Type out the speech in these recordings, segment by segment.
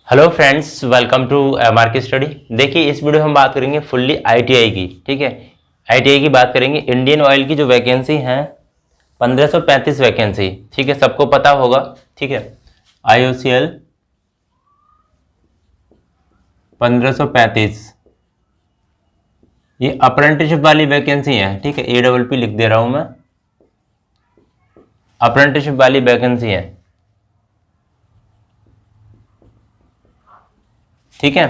Hello friends, welcome to market study. देखिए, इस video में हम बात करेंगे फुल्ली आईटीआई की। ठीक है, आईटीआई की बात करेंगे। इंडियन ऑयल की जो वैकेंसी हैं 1535 वैकेंसी। ठीक है, सबको पता होगा। ठीक है, IOCL 1535 ये अप्रेंटिसशिप वाली वैकेंसी है। ठीक है, APP लिख दे रहा हूं मैं, अप्रेंटिसशिप वाली वैकेंसी है। ठीक है,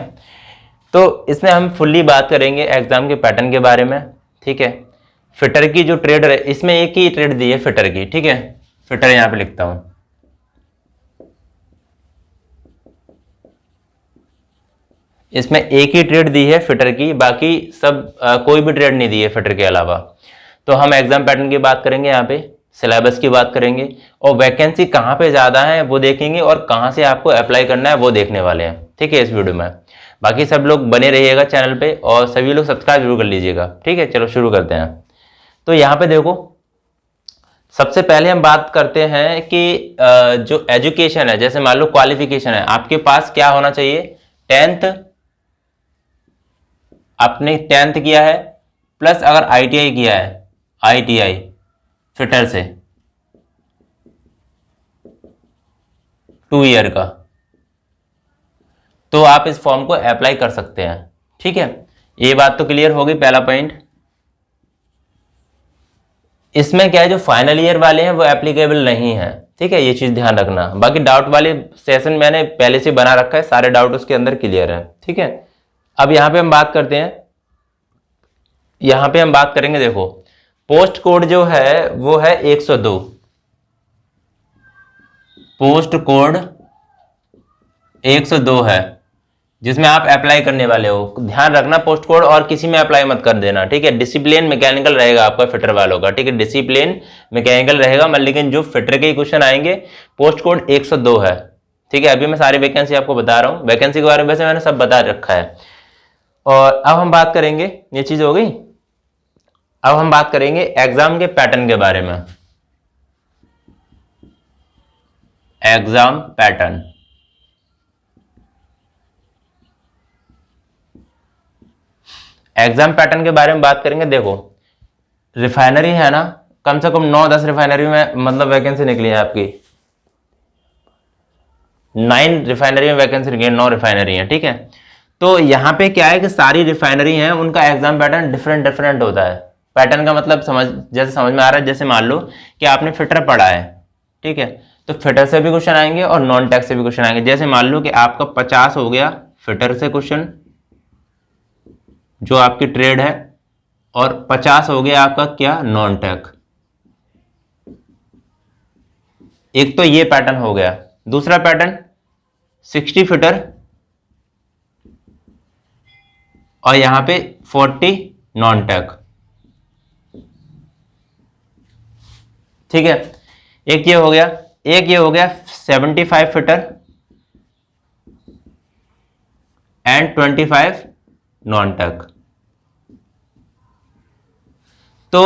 तो इसमें हम फुल्ली बात करेंगे एग्जाम के पैटर्न के बारे में। ठीक है, फिटर की जो ट्रेड है, इसमें एक ही ट्रेड दी है फिटर की। ठीक है, फिटर यहां पे लिखता हूं। इसमें एक ही ट्रेड दी है फिटर की, बाकी सब कोई भी ट्रेड नहीं दी है फिटर के अलावा। तो हम एग्जाम पैटर्न की बात करेंगे, यहाँ पे सिलेबस की बात करेंगे, और वैकेंसी कहाँ पे ज़्यादा है वो देखेंगे, और कहाँ से आपको अप्लाई करना है वो देखने वाले हैं। ठीक है, इस वीडियो में बाकी सब लोग बने रहिएगा चैनल पे, और सभी लोग सब्सक्राइब जरूर कर लीजिएगा। ठीक है, चलो शुरू करते हैं। तो यहाँ पे देखो, सबसे पहले हम बात करते हैं कि जो एजुकेशन है, जैसे मान लो क्वालिफिकेशन है, आपके पास क्या होना चाहिए। 10th, आपने 10th किया है, प्लस अगर ITI किया है, ITI फिटर से 2 ईयर का, तो आप इस फॉर्म को अप्लाई कर सकते हैं। ठीक है, ये बात तो क्लियर होगी, पहला पॉइंट। इसमें क्या है, जो फाइनल ईयर वाले हैं वो एप्लीकेबल नहीं है। ठीक है, ये चीज ध्यान रखना। बाकी डाउट वाले सेशन मैंने पहले से बना रखा है, सारे डाउट उसके अंदर क्लियर है। ठीक है, अब यहां पे हम बात करते हैं, यहां पे हम बात करेंगे। देखो, पोस्ट कोड जो है वो है 102, पोस्ट कोड 102 है, जिसमें आप अप्लाई करने वाले हो। ध्यान रखना, पोस्ट कोड और किसी में अप्लाई मत कर देना। ठीक है, डिसिप्लिन मैकेनिकल रहेगा आपका फिटर वालों का। ठीक है, डिसिप्लिन मैकेनिकल रहेगा, लेकिन जो फिटर के क्वेश्चन आएंगे पोस्ट कोड 102 है। ठीक है, अभी मैं सारी वैकेंसी आपको बता रहा हूँ। वैकेंसी के बारे में वैसे मैंने सब बता रखा है। और अब हम बात करेंगे, ये चीज हो गई। अब हम बात करेंगे एग्जाम के पैटर्न के बारे में। एग्जाम पैटर्न, एग्जाम पैटर्न के बारे में बात करेंगे। देखो, रिफाइनरी है ना, कम से कम 9-10 रिफाइनरी में मतलब वैकेंसी निकली है आपकी। 9 रिफाइनरी में वैकेंसी निकली है, 9 रिफाइनरी है। ठीक है, तो यहाँ पे क्या है कि सारी रिफाइनरी हैं, उनका एग्जाम पैटर्न डिफरेंट होता है। पैटर्न का मतलब जैसे समझ में आ रहा है, जैसे मान लो कि आपने फिटर पढ़ा है। ठीक है, तो फिटर से भी क्वेश्चन आएंगे और नॉन टैक्स से भी क्वेश्चन आएंगे। जैसे मान लो कि आपका 50 हो गया फिटर से क्वेश्चन, जो आपकी ट्रेड है, और 50 हो गया आपका क्या, नॉन टैक। एक तो ये पैटर्न हो गया। दूसरा पैटर्न 60 फिटर और यहां पे 40 नॉन टैक। ठीक है, एक ये हो गया, एक ये हो गया 75 फिटर एंड 25 नॉन टैक। तो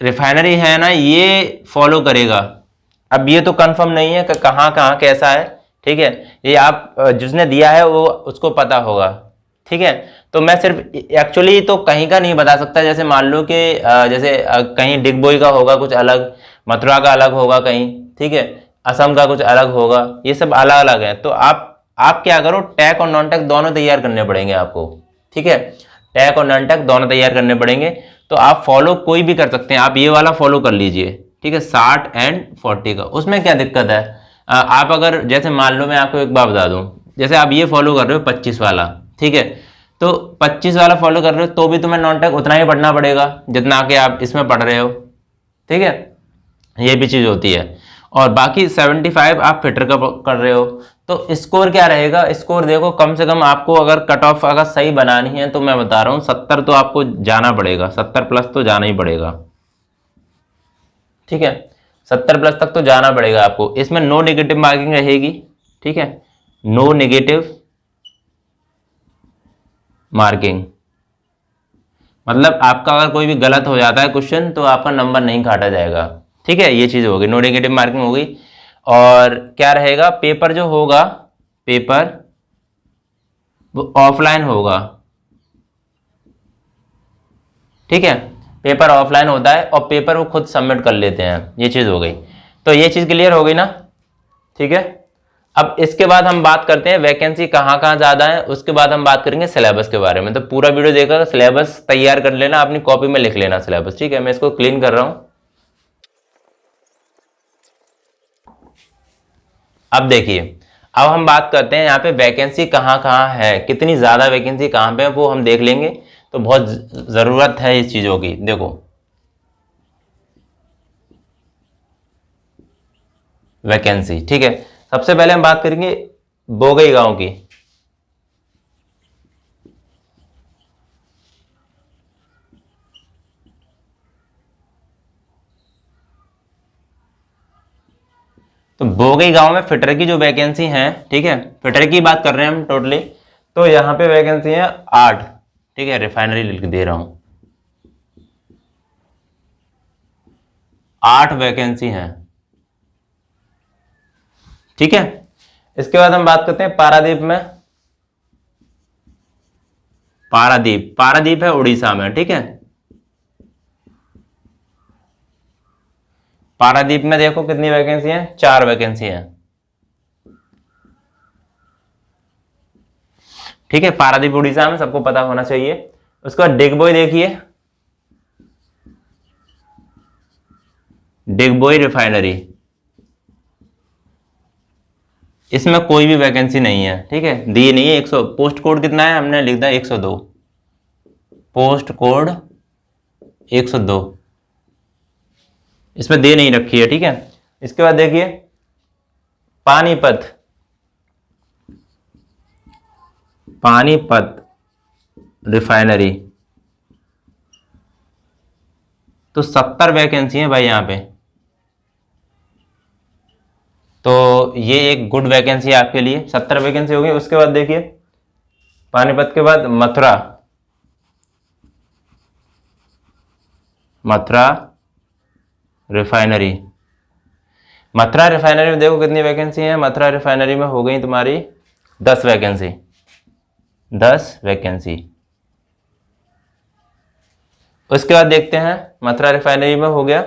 रिफाइनरी है ना, ये फॉलो करेगा। अब ये तो कंफर्म नहीं है कि कहाँ कहाँ कैसा है। ठीक है, ये आप जिसने दिया है वो उसको पता होगा। ठीक है, तो मैं सिर्फ एक्चुअली तो कहीं का नहीं बता सकता। जैसे मान लो कि जैसे कहीं डिगबोई का होगा कुछ अलग, मथुरा का अलग होगा कहीं। ठीक है, असम का कुछ अलग होगा, ये सब अलग अलग है। तो आप क्या करो, टैक और नॉन टैक दोनों तैयार करने पड़ेंगे आपको। ठीक है, टैक और नॉन टैक दोनों तैयार करने पड़ेंगे। तो आप फॉलो कोई भी कर सकते हैं, आप ये वाला फॉलो कर लीजिए। ठीक है, 60 एंड 40 का, उसमें क्या दिक्कत है। आप अगर जैसे मान लो, मैं आपको एक बात बता दूं, जैसे आप ये फॉलो कर रहे हो 25 वाला। ठीक है, तो 25 वाला फॉलो कर रहे हो तो भी तुम्हें नॉन टैक उतना ही पढ़ना पड़ेगा जितना कि आप इसमें पढ़ रहे हो। ठीक है, ये भी चीज होती है। और बाकी 75 आप फिटर का कर रहे हो, तो स्कोर क्या रहेगा। स्कोर देखो, कम से कम आपको अगर कट ऑफ अगर सही बनानी है तो मैं बता रहा हूँ 70 तो आपको जाना पड़ेगा, 70 प्लस तो जाना ही पड़ेगा। ठीक है, 70 प्लस तक तो जाना पड़ेगा आपको। इसमें नो नेगेटिव मार्किंग रहेगी। ठीक है, नो नेगेटिव मार्किंग, मतलब आपका अगर कोई भी गलत हो जाता है क्वेश्चन तो आपका नंबर नहीं काटा जाएगा। ठीक है, ये चीज होगी, नो नेगेटिव मार्किंग होगी। और क्या रहेगा, पेपर जो होगा, पेपर वो ऑफलाइन होगा। ठीक है, पेपर ऑफलाइन होता है और पेपर वो खुद सबमिट कर लेते हैं। ये चीज़ हो गई, तो ये चीज़ क्लियर हो गई ना। ठीक है, अब इसके बाद हम बात करते हैं वैकेंसी कहाँ कहाँ ज़्यादा है, उसके बाद हम बात करेंगे सिलेबस के बारे में। तो पूरा वीडियो देखकर सिलेबस तैयार कर लेना, अपनी कॉपी में लिख लेना सिलेबस। ठीक है, मैं इसको क्लीन कर रहा हूँ। अब देखिए, अब हम बात करते हैं यहाँ पे वैकेंसी कहाँ कहाँ है, कितनी ज़्यादा वैकेंसी कहाँ पे है वो हम देख लेंगे। तो बहुत ज़रूरत है इस चीज़ों की। देखो वैकेंसी, ठीक है, सबसे पहले हम बात करेंगे बोगई गांव की। तो बोगई गांव में फिटर की जो वैकेंसी है, ठीक है, फिटर की बात कर रहे हैं हम टोटली। तो यहाँ पे वैकेंसी है 8। ठीक है, रिफाइनरी लिख दे रहा हूं, 8 वैकेंसी हैं। ठीक है, इसके बाद हम बात करते हैं पारादीप में। पारादीप, पारादीप है उड़ीसा में। ठीक है, पारादीप में देखो कितनी वैकेंसी है, 4 वैकेंसी है। ठीक है, पारादीप उड़ीसा में सबको पता होना चाहिए। उसके बाद डिगबोई देखिए, डिगबोई रिफाइनरी, इसमें कोई भी वैकेंसी नहीं है। ठीक है, दी नहीं है। 100 पोस्ट कोड कितना है, हमने लिख दिया 102, पोस्ट कोड 102, इसमें दे नहीं रखी है। ठीक है, इसके बाद देखिए पानीपत, पानीपत रिफाइनरी, तो 70 वैकेंसी है भाई यहाँ पे। तो ये एक गुड वैकेंसी है आपके लिए, 70 वैकेंसी होगी। उसके बाद देखिए पानीपत के बाद मथुरा, मथुरा रिफाइनरी, मथुरा रिफाइनरी में देखो कितनी वैकेंसी है। मथुरा रिफाइनरी में हो गई तुम्हारी 10 वैकेंसी, 10 वैकेंसी। उसके बाद देखते हैं मथुरा रिफाइनरी में हो गया।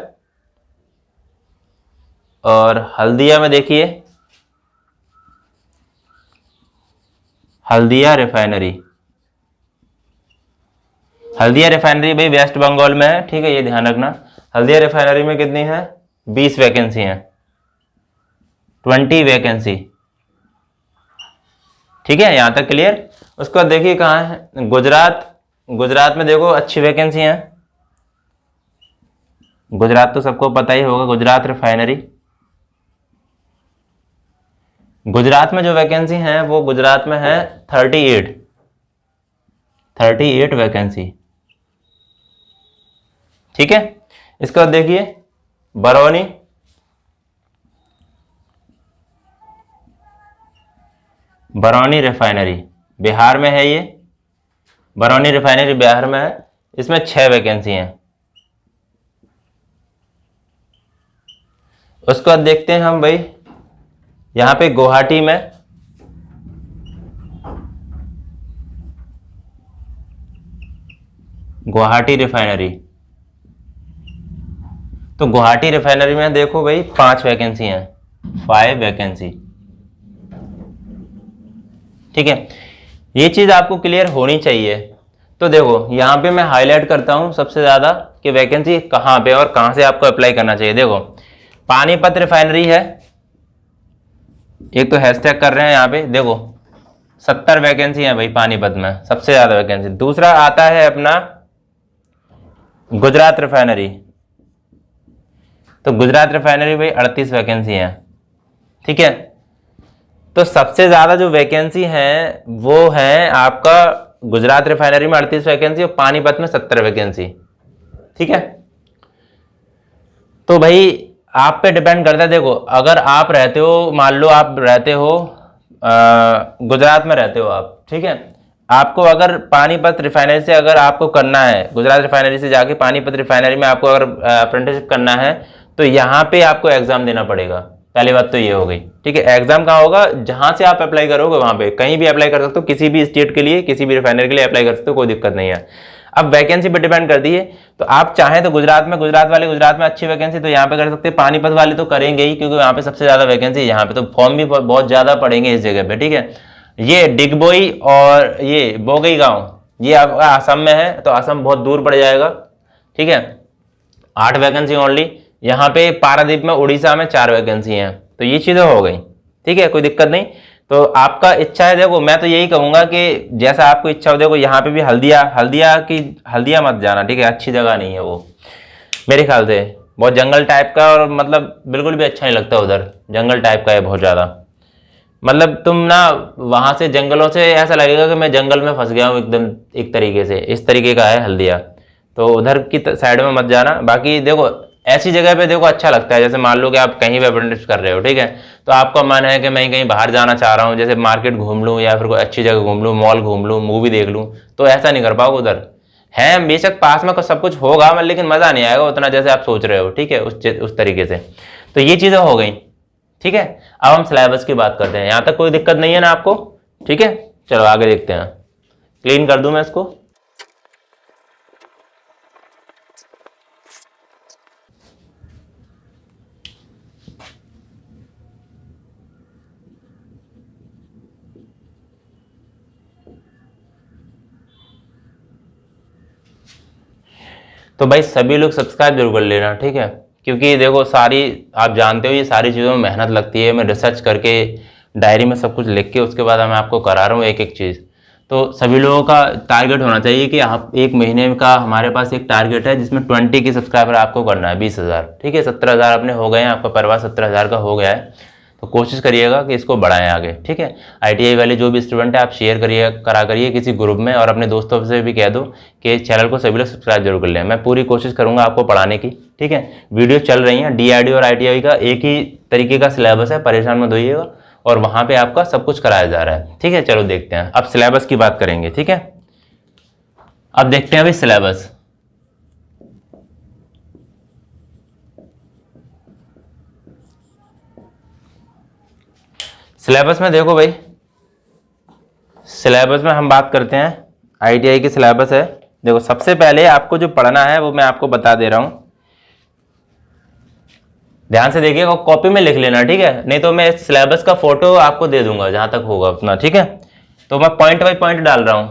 और हल्दिया में देखिए, हल्दिया रिफाइनरी, हल्दिया रिफाइनरी भाई वेस्ट बंगाल में है। ठीक है, ये ध्यान रखना। हल्दिया रिफाइनरी में कितनी है, 20 वैकेंसी है, 20 वैकेंसी। ठीक है, यहां तक क्लियर। उसके बाद देखिए कहाँ है, गुजरात, गुजरात में देखो अच्छी वैकेंसी है। गुजरात तो सबको पता ही होगा, गुजरात रिफाइनरी। गुजरात में जो वैकेंसी है वो गुजरात में है 38, 38 वैकेंसी। ठीक है, इसके बाद देखिए बरौनी, बरौनी रिफाइनरी बिहार में है ये, बरौनी रिफाइनरी बिहार में है। इसमें 6 वैकेंसी हैं। उसके बाद देखते हैं हम भाई यहां पे गुवाहाटी में, गुवाहाटी रिफाइनरी, तो गुवाहाटी रिफाइनरी में देखो भाई 5 वैकेंसी हैं, 5 वैकेंसी। ठीक है, ये चीज आपको क्लियर होनी चाहिए। तो देखो यहां पे मैं हाईलाइट करता हूं सबसे ज्यादा कि वैकेंसी कहां पे और कहां से आपको अप्लाई करना चाहिए। देखो पानीपत रिफाइनरी है, एक तो हैशटैग कर रहे हैं यहाँ पे, देखो 70 वैकेंसी है भाई पानीपत में, सबसे ज्यादा वैकेंसी। दूसरा आता है अपना गुजरात रिफाइनरी, तो गुजरात रिफाइनरी भाई 38 वैकेंसी है। ठीक है, तो सबसे ज्यादा जो वैकेंसी है वो है आपका गुजरात रिफाइनरी में 38 वैकेंसी और पानीपत में 70 वैकेंसी। ठीक है, तो भाई आप पे डिपेंड करता है। देखो अगर आप रहते हो, मान लो आप रहते हो गुजरात में रहते हो आप, ठीक है, आपको अगर पानीपत रिफाइनरी से अगर आपको करना है, गुजरात रिफाइनरी से जाके पानीपत रिफाइनरी में आपको अगर अप्रेंटिसशिप करना है, तो यहाँ पे आपको एग्जाम देना पड़ेगा, पहली बात तो ये हो गई, ठीक है। एग्जाम कहाँ होगा, जहां से आप अप्लाई करोगे वहां पे, कहीं भी अप्लाई कर सकते हो, किसी भी स्टेट के लिए, किसी भी रिफाइनरी के लिए अप्लाई कर सकते हो, कोई दिक्कत नहीं है। अब वैकेंसी पे डिपेंड करती है, तो आप चाहें तो गुजरात में, गुजरात में अच्छी वैकेंसी तो यहाँ पे कर सकते हैं, पानीपत वाले तो करेंगे ही क्योंकि यहाँ पे सबसे ज्यादा वैकेंसी यहाँ पे, तो फॉर्म भी बहुत ज्यादा पड़ेंगे इस जगह पे, ठीक है। ये डिगबोई और ये बोगई गांव, ये आपका असम में है, तो असम बहुत दूर पड़ जाएगा, ठीक है। 8 वैकेंसी ओनली। यहाँ पे पारादीप में, उड़ीसा में 4 वैकेंसी हैं, तो ये चीजें हो गई, ठीक है, कोई दिक्कत नहीं। तो आपका इच्छा है, देखो मैं तो यही कहूंगा कि जैसा आपको इच्छा हो, देखो यहाँ पे भी हल्दिया मत जाना, ठीक है, अच्छी जगह नहीं है वो मेरे ख्याल से, बहुत जंगल टाइप का, और मतलब बिल्कुल भी अच्छा नहीं लगता उधर, जंगल टाइप का है बहुत ज्यादा। मतलब तुम ना वहां से, जंगलों से ऐसा लगेगा कि मैं जंगल में फंस गया हूँ एकदम, एक तरीके से, इस तरीके का है हल्दिया, तो उधर की साइड में मत जाना। बाकी देखो ऐसी जगह पे देखो अच्छा लगता है, जैसे मान लो कि आप कहीं भी अप्रेंटिस कर रहे हो, ठीक है, तो आपका मन है कि मैं कहीं बाहर जाना चाह रहा हूँ, जैसे मार्केट घूम लूँ या फिर कोई अच्छी जगह घूम लूँ, मॉल घूम लूँ, मूवी देख लूँ, तो ऐसा नहीं कर पाओगे उधर। है बेशक पास में सब कुछ होगा, लेकिन मजा नहीं आएगा उतना जैसे आप सोच रहे हो, ठीक है, उस तरीके से। तो ये चीजें हो गई, ठीक है। अब हम सिलेबस की बात करते हैं, यहां तक कोई दिक्कत नहीं है ना आपको, ठीक है। चलो आगे देखते हैं, क्लीन कर दूं मैं इसको। तो भाई सभी लोग सब्सक्राइब जरूर कर लेना, ठीक है, क्योंकि देखो सारी, आप जानते हो ये सारी चीज़ों में मेहनत लगती है, मैं रिसर्च करके डायरी में सब कुछ लिख के उसके बाद मैं आपको करा रहा हूँ एक एक चीज़। तो सभी लोगों का टारगेट होना चाहिए कि आप एक महीने का, हमारे पास एक टारगेट है जिसमें 20 की सब्सक्राइबर आपको करना है, 20,000, ठीक है। 17,000 अपने हो गए हैं, आपका परिवार 17,000 का हो गया है, तो कोशिश करिएगा कि इसको बढ़ाएं आगे, ठीक है। आईटीआई वाले जो भी स्टूडेंट है, आप शेयर करिए, करा करिए किसी ग्रुप में, और अपने दोस्तों से भी कह दो कि चैनल को सभी लोग सब्सक्राइब जरूर कर लें। मैं पूरी कोशिश करूंगा आपको पढ़ाने की, ठीक है। वीडियो चल रही हैं, डीआरडी और आईटीआई का एक ही तरीके का सिलेबस है, परेशान मत होइएगा, और वहां पे आपका सब कुछ कराया जा रहा है, ठीक है। चलो देखते हैं, अब सिलेबस की बात करेंगे, ठीक है। अब देखते हैं अभी सिलेबस। सिलेबस में देखो भाई, सिलेबस में हम बात करते हैं, आईटीआई की सिलेबस है। देखो सबसे पहले आपको जो पढ़ना है वो मैं आपको बता दे रहा हूं, ध्यान से देखिएगा, कॉपी में लिख लेना, ठीक है, नहीं तो मैं सिलेबस का फोटो आपको दे दूंगा जहां तक होगा उतना, ठीक है। तो मैं पॉइंट बाई पॉइंट डाल रहा हूं।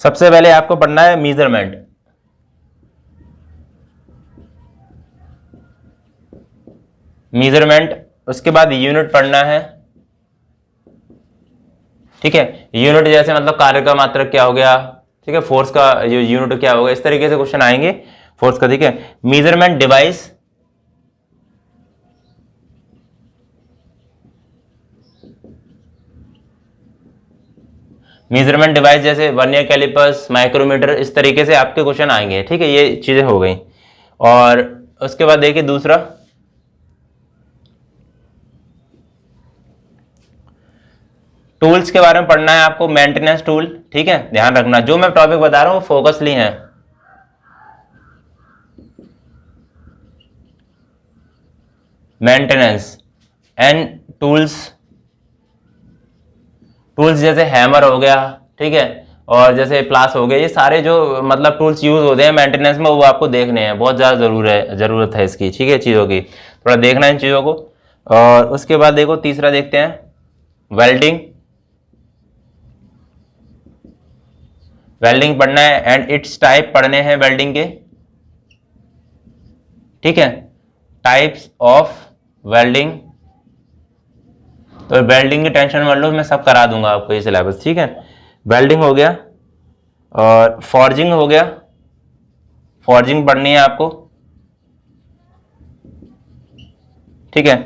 सबसे पहले आपको पढ़ना है मेजरमेंट, उसके बाद यूनिट पढ़ना है, ठीक है। यूनिट जैसे मतलब कार्य का मात्रक क्या हो गया, ठीक है, फोर्स का जो यूनिट क्या होगा, इस तरीके से क्वेश्चन आएंगे फोर्स का, ठीक है। मेजरमेंट डिवाइस, जैसे वर्नियर कैलिपर्स, माइक्रोमीटर, इस तरीके से आपके क्वेश्चन आएंगे, ठीक है। ये चीजें हो गई। और उसके बाद देखिए दूसरा, टूल्स के बारे में पढ़ना है आपको, मेंटेनेंस टूल, ठीक है। ध्यान रखना जो मैं टॉपिक बता रहा हूं फोकसली है। मेंटेनेंस एंड टूल्स, जैसे हैमर हो गया, ठीक है, और जैसे प्लास हो गया, ये सारे जो मतलब टूल्स यूज होते हैं मेंटेनेंस में, वो आपको देखने हैं, बहुत ज्यादा जरूरत है इसकी, ठीक है, चीजों की थोड़ा देखना है इन चीजों को। और उसके बाद देखो तीसरा देखते हैं, वेल्डिंग, पढ़ना है, एंड इट्स टाइप पढ़ने हैं वेल्डिंग के, ठीक है, टाइप्स ऑफ वेल्डिंग। तो वेल्डिंग की टेंशन मत लो, मैं सब करा दूंगा आपको ये सिलेबस, ठीक है। वेल्डिंग हो गया, और फॉर्जिंग हो गया, फॉर्जिंग पढ़नी है आपको, ठीक है।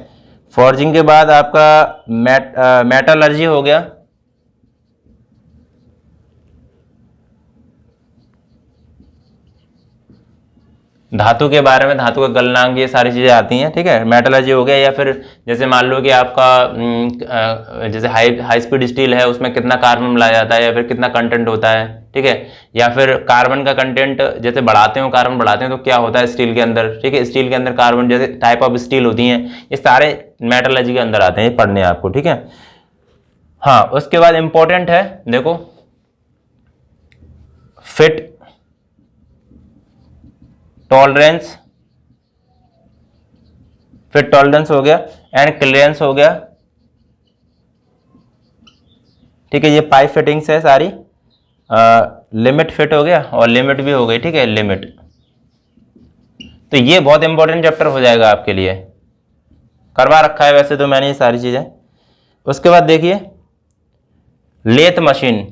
फॉर्जिंग के बाद आपका मेटलर्जी हो गया, धातु के बारे में, धातु का गलनांक, ये सारी चीज़ें आती हैं, ठीक है। मेटलर्जी हो गया, या फिर जैसे मान लो कि आपका जैसे हाई स्पीड स्टील है, उसमें कितना कार्बन मिलाया जाता है या फिर कितना कंटेंट होता है, ठीक है। या फिर कार्बन का कंटेंट जैसे बढ़ाते हो, कार्बन बढ़ाते हैं तो क्या होता है स्टील के अंदर, ठीक है। स्टील के अंदर कार्बन, जैसे टाइप ऑफ स्टील होती हैं, ये सारे मेटलर्जी के अंदर आते हैं, ये पढ़ने आपको, ठीक है। हाँ, उसके बाद इंपॉर्टेंट है, देखो फिट, टॉलरेंस, फिट टॉलरेंस हो गया, एंड क्लियरेंस हो गया, ठीक है। ये 5 फिटिंग्स है सारी। लिमिट फिट हो गया और लिमिट भी हो गई, ठीक है, लिमिट। तो ये बहुत इंपॉर्टेंट चैप्टर हो जाएगा आपके लिए, करवा रखा है वैसे तो मैंने ये सारी चीजें। उसके बाद देखिए लेथ मशीन,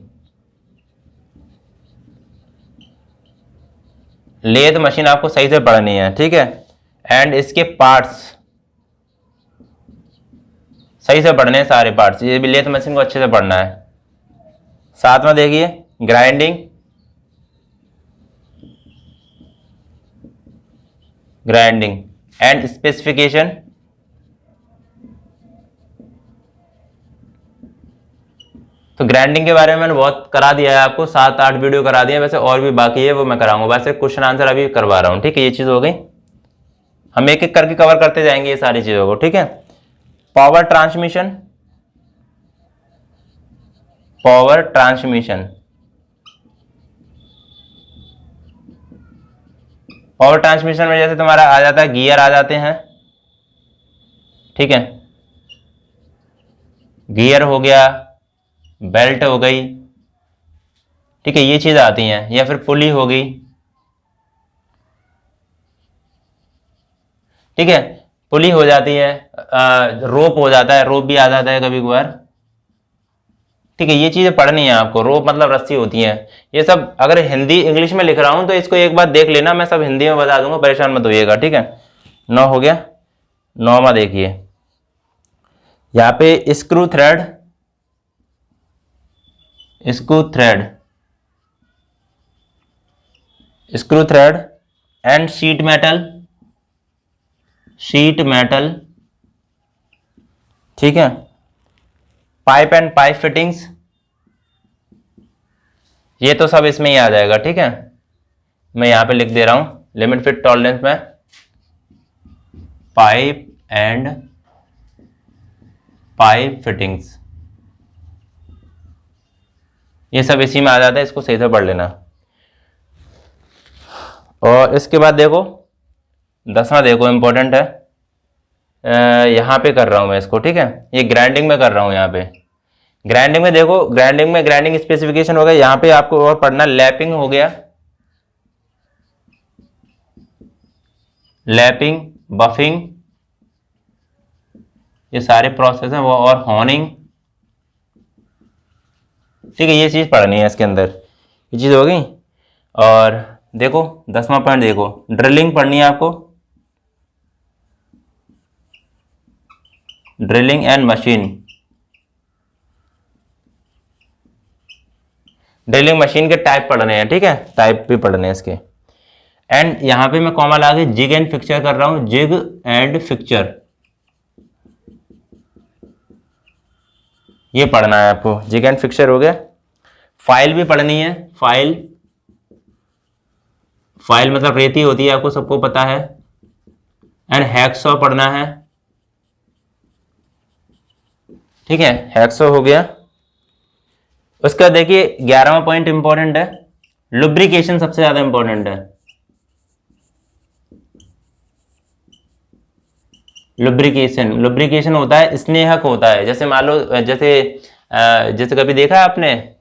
लेथ मशीन आपको सही से पढ़नी है, ठीक है। एंड इसके पार्ट्स सही से पढ़ने हैं, सारे पार्ट्स, ये भी लेथ मशीन को अच्छे से पढ़ना है। साथ में देखिए ग्राइंडिंग, ग्राइंडिंग एंड स्पेसिफिकेशन, तो ग्राइंडिंग के बारे में मैंने बहुत करा दिया है आपको, 7-8 वीडियो करा दिए, वैसे और भी बाकी है, वो मैं कराऊंगा। वैसे क्वेश्चन आंसर अभी करवा रहा हूँ, ठीक है। ये चीज हो गई, हम एक एक करके कवर करते जाएंगे ये सारी चीजों को, ठीक है। Power transmission, power transmission, power transmission में जैसे तुम्हारा आ जाता है गियर आ जाते हैं, ठीक है। गियर हो गया, बेल्ट हो गई, ठीक है, ये चीज आती हैं। या फिर पुली हो गई, ठीक है, पुली हो जाती है। रोप हो जाता है, रोप भी आ जाता है कभी कभार, ठीक है। ये चीजें पढ़नी है आपको, रोप मतलब रस्सी होती है। ये सब अगर हिंदी इंग्लिश में लिख रहा हूं तो इसको एक बार देख लेना, मैं सब हिंदी में बता दूंगा, परेशान मत होइएगा, ठीक है। 9 हो गया। 9वां देखिए, यहाँ पे screw thread, screw thread, screw thread and sheet metal, sheet metal, ठीक है। पाइप एंड पाइप फिटिंग्स, ये तो सब इसमें ही आ जाएगा, ठीक है। मैं यहां पे लिख दे रहा हूं लिमिट फिट टॉलरेंस में, पाइप एंड पाइप फिटिंग्स, ये सब इसी में आ जाता है, इसको सही से पढ़ लेना। और इसके बाद देखो 10वां देखो इंपॉर्टेंट है, यहां पे कर रहा हूं मैं इसको, ठीक है। ये ग्राइंडिंग में कर रहा हूं, यहाँ पे ग्राइंडिंग में देखो, ग्राइंडिंग में ग्राइंडिंग स्पेसिफिकेशन हो गया। यहाँ पे आपको और पढ़ना लैपिंग हो गया, लैपिंग, बफिंग, ये सारे प्रोसेस हैं वो, और हॉर्निंग, ठीक है। ये चीज पढ़नी है इसके अंदर, ये चीज हो गई। और देखो 10वां पॉइंट देखो, ड्रिलिंग पढ़नी है आपको, drilling and machine, drilling machine के टाइप पढ़ने हैं, ठीक है, टाइप भी पढ़ने हैं इसके। एंड यहां पे मैं कॉमा लगा के जिग एंड फिक्चर कर रहा हूं, जिग एंड फिक्चर, ये पढ़ना है आपको, जिग एंड फिक्चर हो गया। फाइल भी पढ़नी है, फाइल, फाइल मतलब रेती होती है, आपको सबको पता है। एंड हैक्सॉ पढ़ना है, ठीक है, हैक्सॉ हो गया। उसका देखिए 11वां पॉइंट इंपॉर्टेंट है, लुब्रिकेशन सबसे ज्यादा इंपॉर्टेंट है। लुब्रिकेशन, लुब्रिकेशन होता है स्नेहक होता है, जैसे मान लो जैसे कभी देखा है आपने,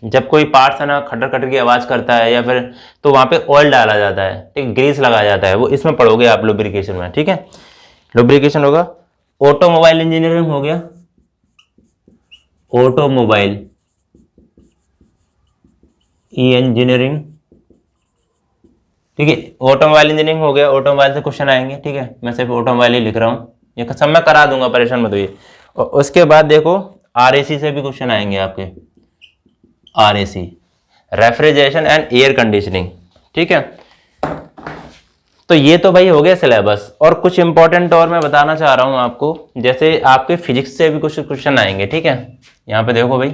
जब कोई पार्ट्स है ना खटर खटर की आवाज करता है, या फिर तो वहां पे ऑयल डाला जाता है, ठीक, ग्रीस लगाया जाता है, वो इसमें पढ़ोगे आप लुब्रिकेशन में, ठीक है। लुब्रिकेशन होगा। ऑटोमोबाइल इंजीनियरिंग हो गया, ऑटोमोबाइल इंजीनियरिंग, ठीक है। ऑटोमोबाइल इंजीनियरिंग हो गया, ऑटोमोबाइल से क्वेश्चन आएंगे, ठीक है। मैं सिर्फ ऑटोमोबाइल ही लिख रहा हूँ, ये सब मैं करा दूंगा, परेशान मत होइए। और उसके बाद देखो आरएसी से भी क्वेश्चन आएंगे आपके, RAC, refrigeration and air conditioning, ठीक है। तो ये तो भाई हो गया सिलेबस। और कुछ इंपॉर्टेंट और मैं बताना चाह रहा हूँ आपको, जैसे आपके फिजिक्स से भी कुछ क्वेश्चन आएंगे, ठीक है। यहाँ पे देखो भाई,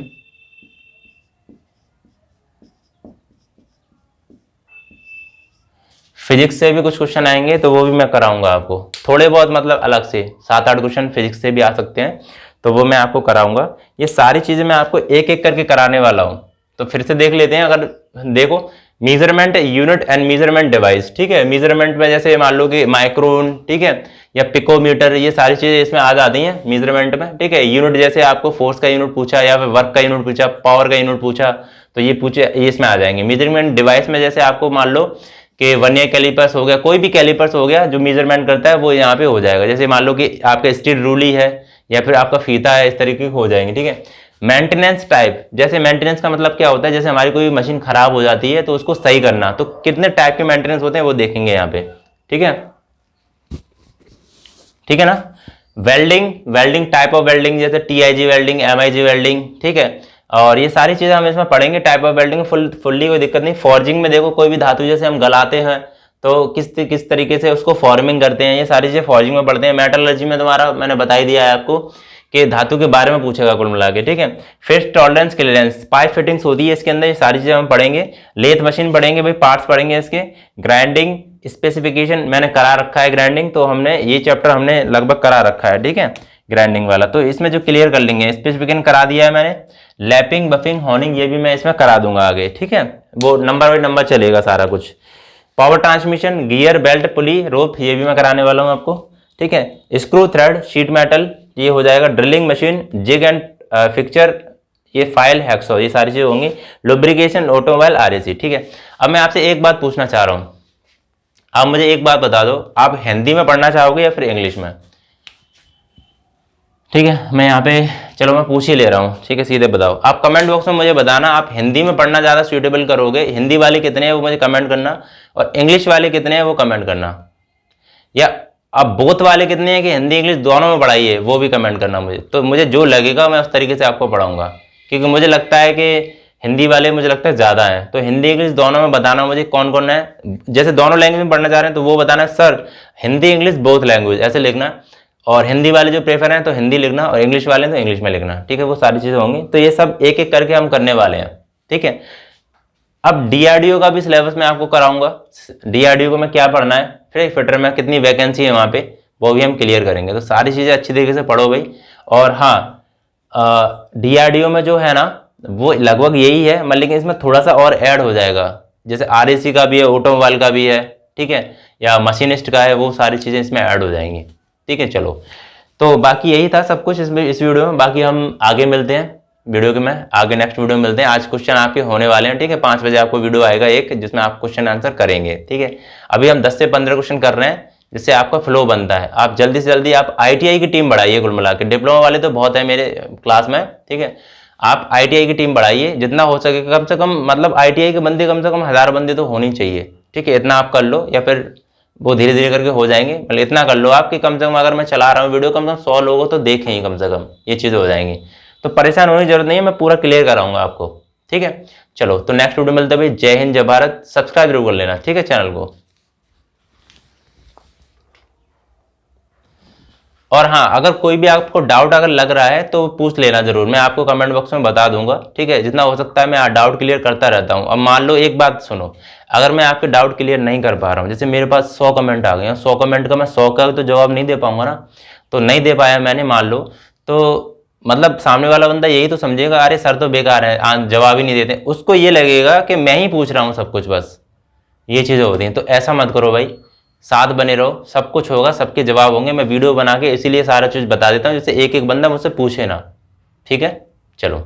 फिजिक्स से भी कुछ क्वेश्चन आएंगे, तो वो भी मैं कराऊंगा आपको, थोड़े बहुत मतलब अलग से 7-8 क्वेश्चन फिजिक्स से भी आ सकते हैं, तो वो मैं आपको कराऊंगा। ये सारी चीजें मैं आपको एक एक करके कराने वाला हूँ। तो फिर से देख लेते हैं। अगर देखो, measurement unit and measurement device, ठीक है। मेजरमेंट में जैसे मान लो कि माइक्रोन, ठीक है, या पिकोमीटर, ये सारी चीजें इसमें आ जाती हैं मेजरमेंट में, ठीक है। यूनिट जैसे आपको फोर्स का यूनिट पूछा या फिर वर्क का यूनिट पूछा, पावर का यूनिट पूछा, तो ये पूछे, ये इसमें आ जाएंगे। मेजरमेंट डिवाइस में जैसे आपको मान लो कि वर्नियर कैलिपर्स हो गया, कोई भी कैलिपर्स हो गया जो मेजरमेंट करता है, वो यहाँ पे हो जाएगा। जैसे मान लो कि आपका स्टील रूली है या फिर आपका फीता है, इस तरीके के हो जाएंगे, ठीक है। मेंटेनेंस टाइप, जैसे मेंटेनेंस का मतलब क्या होता है, जैसे हमारी कोई मशीन खराब हो जाती है तो उसको सही करना, तो कितने टाइप के मेंटेनेंस होते हैं वो देखेंगे यहाँ पे, ठीक है, ठीक है ना। Welding, welding type of welding, जैसे TIG वेल्डिंग, MIG वेल्डिंग, ठीक है। और ये सारी चीजें हम इसमें पढ़ेंगे। टाइप ऑफ वेल्डिंग फुल्ली कोई दिक्कत नहीं। फॉर्जिंग में देखो, कोई भी धातु जैसे हम गलाते हैं तो किस तरीके से उसको फॉर्मिंग करते हैं, ये सारी चीजें फॉर्जिंग में पढ़ते हैं। मेटलर्जी में तुम्हारा मैंने बता ही दिया है आपको कि धातु के बारे में पूछेगा कुल मिला के, ठीक है। फिर टॉलरेंस, क्लियरेंस, पाइप फिटिंग्स होती है इसके अंदर, ये सारी चीजें हम पढ़ेंगे। लेथ मशीन पढ़ेंगे भाई, पार्ट्स पढ़ेंगे इसके। ग्राइंडिंग स्पेसिफिकेशन मैंने करा रखा है, ग्राइंडिंग तो हमने ये चैप्टर हमने लगभग करा रखा है, ठीक है, ग्राइंडिंग वाला, तो इसमें जो क्लियर कर लेंगे। स्पेसिफिकेशन करा दिया है मैंने। लैपिंग, बफिंग, हॉर्निंग, ये भी मैं इसमें करा दूंगा आगे, ठीक है। वो नंबर बाई नंबर चलेगा सारा कुछ। पावर ट्रांसमिशन, गियर, बेल्ट, पुली, रोप, ये भी मैं कराने वाला हूँ आपको, ठीक है। स्क्रू, थ्रेड, शीट मेटल, ये हो जाएगा। Drilling machine, jig and fixture, ये फाइल, हैक्सॉ, ये सारी चीजें होंगी। लुब्रिकेशन, ऑटोमोबाइल, RAC, ठीक है। अब मैं आपसे एक बात पूछना चाह रहा हूँ, आप मुझे एक बात बता दो, आप हिंदी में पढ़ना चाहोगे या फिर इंग्लिश में, ठीक है। मैं यहाँ पे चलो मैं पूछ ही ले रहा हूँ, ठीक है, सीधे बताओ। आप कमेंट बॉक्स में मुझे बताना, आप हिंदी में पढ़ना ज़्यादा सूटेबल करोगे, हिंदी वाले कितने हैं वो मुझे कमेंट करना, और इंग्लिश वाले कितने हैं वो कमेंट करना, या अब बोथ वाले कितने हैं कि हिंदी इंग्लिश दोनों में पढ़ाइए, वो भी कमेंट करना मुझे। तो मुझे जो लगेगा मैं उस तरीके से आपको पढ़ाऊंगा, क्योंकि मुझे लगता है कि हिंदी वाले मुझे लगता है ज़्यादा हैं। तो हिंदी इंग्लिश दोनों में बताना मुझे कौन कौन है। जैसे दोनों लैंग्वेज में पढ़ना चाह रहे हैं तो वो बताना sir Hindi English both language, ऐसे लिखना। और हिंदी वाले जो प्रेफर हैं तो हिंदी लिखना, और इंग्लिश वाले तो इंग्लिश में लिखना, ठीक है। वो सारी चीज़ें होंगी, तो ये सब एक एक करके हम करने वाले हैं, ठीक है। अब DRDO का भी सिलेबस मैं आपको कराऊंगा। DRDO को मैं क्या पढ़ना है, फिर फिटर में कितनी वैकेंसी है वहाँ पे, वो भी हम क्लियर करेंगे। तो सारी चीज़ें अच्छी तरीके से पढ़ो भाई। और हाँ, DRDO में जो है ना वो लगभग यही है, मतलब लेकिन इसमें थोड़ा सा और ऐड हो जाएगा। जैसे RAC का भी है, ऑटोमोबाइल का भी है, ठीक है, या मशीनिस्ट का है, वो सारी चीज़ें इसमें ऐड हो जाएंगी, ठीक है। चलो, तो बाकी यही था सब कुछ इस वीडियो में। बाकी हम आगे मिलते हैं वीडियो के में, आगे नेक्स्ट वीडियो में मिलते हैं। आज क्वेश्चन आपके होने वाले हैं, ठीक है। 5 बजे आपको वीडियो आएगा एक, जिसमें आप क्वेश्चन आंसर करेंगे, ठीक है। अभी हम 10 से 15 क्वेश्चन कर रहे हैं, जिससे आपका फ्लो बनता है। आप जल्दी से जल्दी आप ITI की टीम बढ़ाइए, कुल मिला के। डिप्लोमा वाले तो बहुत है मेरे क्लास में, ठीक है। आप ITI की टीम बढ़ाइए जितना हो सके, कम से कम मतलब ITI के बंदे कम से कम 1000 बंदे तो होनी चाहिए, ठीक है। इतना आप कर लो, या फिर वो धीरे धीरे करके हो जाएंगे, मतलब इतना कर लो आप कि कम से कम अगर मैं चला रहा हूँ वीडियो, कम से कम 100 लोगों तो देखें ही कम से कम, ये चीज़ें हो जाएंगी। तो परेशान होने की जरूरत नहीं है, मैं पूरा क्लियर कराऊंगा आपको, ठीक है। चलो, तो नेक्स्ट वीडियो मिलते भाई। जय हिंद, जय भारत। सब्सक्राइब जरूर कर लेना, ठीक है, चैनल को। और हाँ, अगर कोई भी आपको डाउट अगर लग रहा है तो पूछ लेना जरूर, मैं आपको कमेंट बॉक्स में बता दूंगा, ठीक है। जितना हो सकता है मैं डाउट क्लियर करता रहता हूँ। अब मान लो एक बात सुनो, अगर मैं आपके डाउट क्लियर नहीं कर पा रहा हूँ, जैसे मेरे पास 100 कमेंट आ गए हैं, 100 कमेंट का मैं 100 का तो जवाब नहीं दे पाऊंगा ना, तो नहीं दे पाया मैंने मान लो, तो मतलब सामने वाला बंदा यही तो समझेगा अरे सर तो बेकार है, जवाब ही नहीं देते। उसको ये लगेगा कि मैं ही पूछ रहा हूँ सब कुछ, बस ये चीज़ें होती हैं। तो ऐसा मत करो भाई, साथ बने रहो, सब कुछ होगा, सबके जवाब होंगे। मैं वीडियो बना के इसीलिए सारा चीज़ बता देता हूँ, जिससे एक एक बंदा मुझसे पूछे ना, ठीक है। चलो।